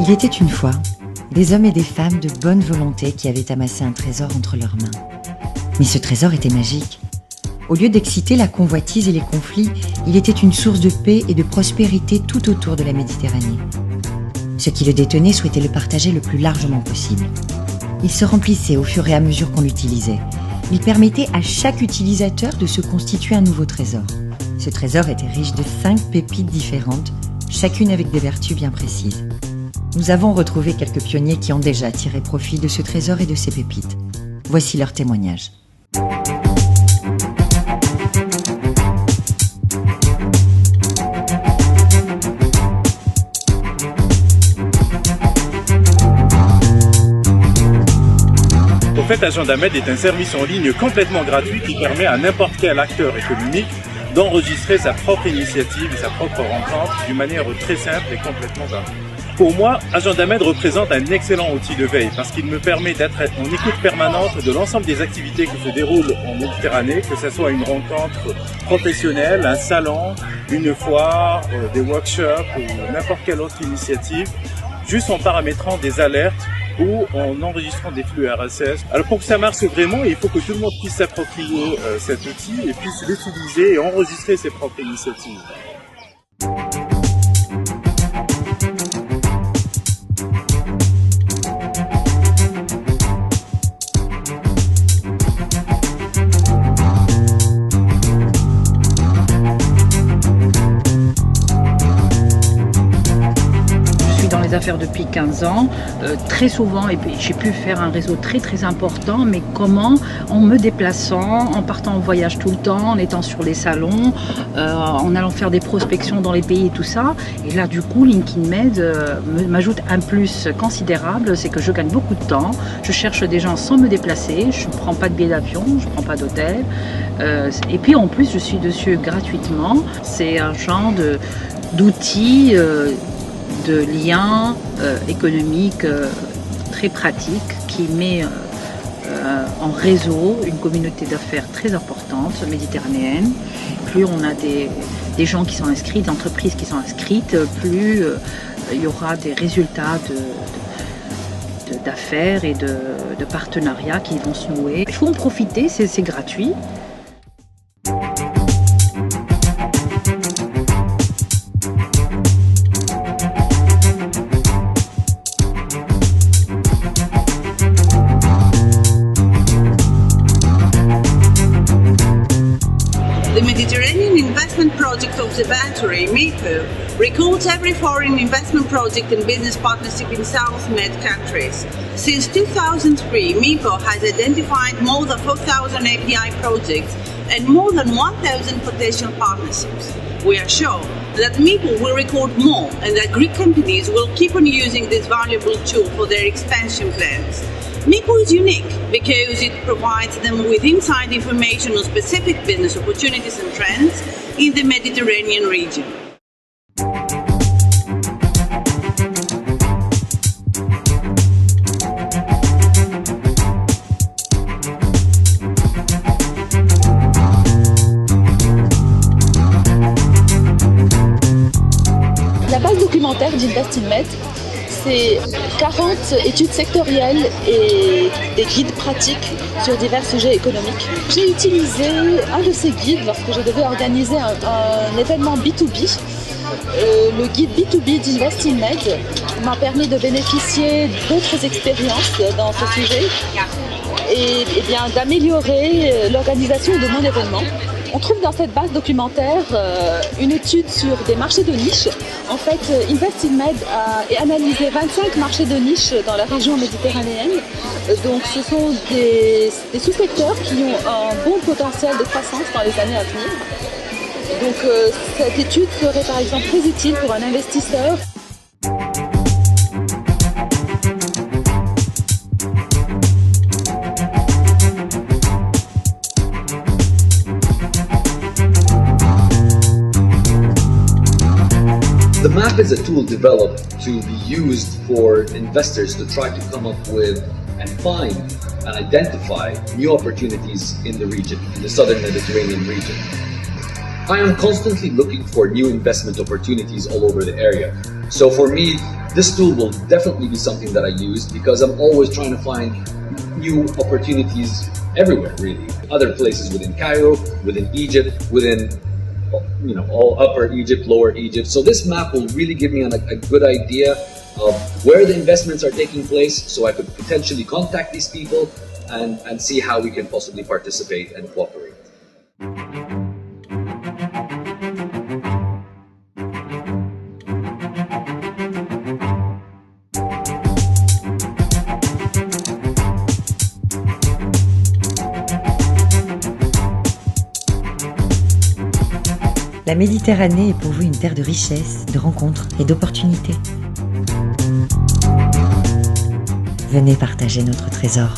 Il était une fois des hommes et des femmes de bonne volonté qui avaient amassé un trésor entre leurs mains. Mais ce trésor était magique. Au lieu d'exciter la convoitise et les conflits, il était une source de paix et de prospérité tout autour de la Méditerranée. Ceux qui le détenaient souhaitaient le partager le plus largement possible. Il se remplissait au fur et à mesure qu'on l'utilisait. Il permettait à chaque utilisateur de se constituer un nouveau trésor. Ce trésor était riche de 5 pépites différentes, chacune avec des vertus bien précises. Nous avons retrouvé quelques pionniers qui ont déjà tiré profit de ce trésor et de ces pépites. Voici leur témoignage. En fait, Agendamed est un service en ligne complètement gratuit qui permet à n'importe quel acteur économique d'enregistrer sa propre initiative et sa propre rencontre d'une manière très simple et complètement gratuite. Pour moi, Agendamed représente un excellent outil de veille parce qu'il me permet d'être en écoute permanente de l'ensemble des activités qui se déroulent en Méditerranée, que ce soit une rencontre professionnelle, un salon, une foire, des workshops ou n'importe quelle autre initiative, juste en paramétrant des alertes ou en enregistrant des flux RSS. Alors pour que ça marche vraiment, il faut que tout le monde puisse s'approprier cet outil et puisse l'utiliser et enregistrer ses propres initiatives. Affaires depuis 15 ans, très souvent, et puis j'ai pu faire un réseau très important, mais comment? En me déplaçant, en partant en voyage tout le temps, en étant sur les salons, en allant faire des prospections dans les pays et tout ça. Et là du coup, LinkedIn m'ajoute un plus considérable, c'est que je gagne beaucoup de temps, je cherche des gens sans me déplacer, je ne prends pas de billet d'avion, je ne prends pas d'hôtel, et puis en plus je suis dessus gratuitement. C'est un genre d'outils, de liens économiques très pratiques qui met en réseau une communauté d'affaires très importante méditerranéenne. Plus on a des gens qui sont inscrits, des entreprises qui sont inscrites, plus il y aura des résultats d'affaires et de partenariats qui vont se nouer. Il faut en profiter, c'est gratuit. The Mediterranean Investment Project Observatory, MEPO, records every foreign investment project and business partnership in South Med countries. Since 2003, MEPO has identified more than 4,000 API projects and more than 1,000 potential partnerships. We are sure that MEPO will record more and that Greek companies will keep on using this valuable tool for their expansion plans. MEPO is unique because it provides them with inside information on specific business opportunities and trends in the Mediterranean region. La base documentaire d'Investinmed, c'est 40 études sectorielles et des guides pratiques sur divers sujets économiques. J'ai utilisé un de ces guides lorsque je devais organiser un événement B2B. Le guide B2B d'Investinmed m'a permis de bénéficier d'autres expériences dans ce sujet et bien d'améliorer l'organisation de mon événement. On trouve dans cette base documentaire une étude sur des marchés de niche. En fait, Investinmed a analysé 25 marchés de niche dans la région méditerranéenne. Donc ce sont des sous-secteurs qui ont un bon potentiel de croissance dans les années à venir. Donc cette étude serait par exemple très utile pour un investisseur. The map is a tool developed to be used for investors to try to come up with and find and identify new opportunities in the region, in the southern Mediterranean region. I am constantly looking for new investment opportunities all over the area. So for me, This tool will definitely be something that I use because I'm always trying to find new opportunities everywhere, really. Other places within Cairo, within Egypt, within all Upper Egypt, Lower Egypt. So this map will really give me a good idea of where the investments are taking place, so I could potentially contact these people and see how we can possibly participate and cooperate. La Méditerranée est pour vous une terre de richesse, de rencontres et d'opportunités. Venez partager notre trésor.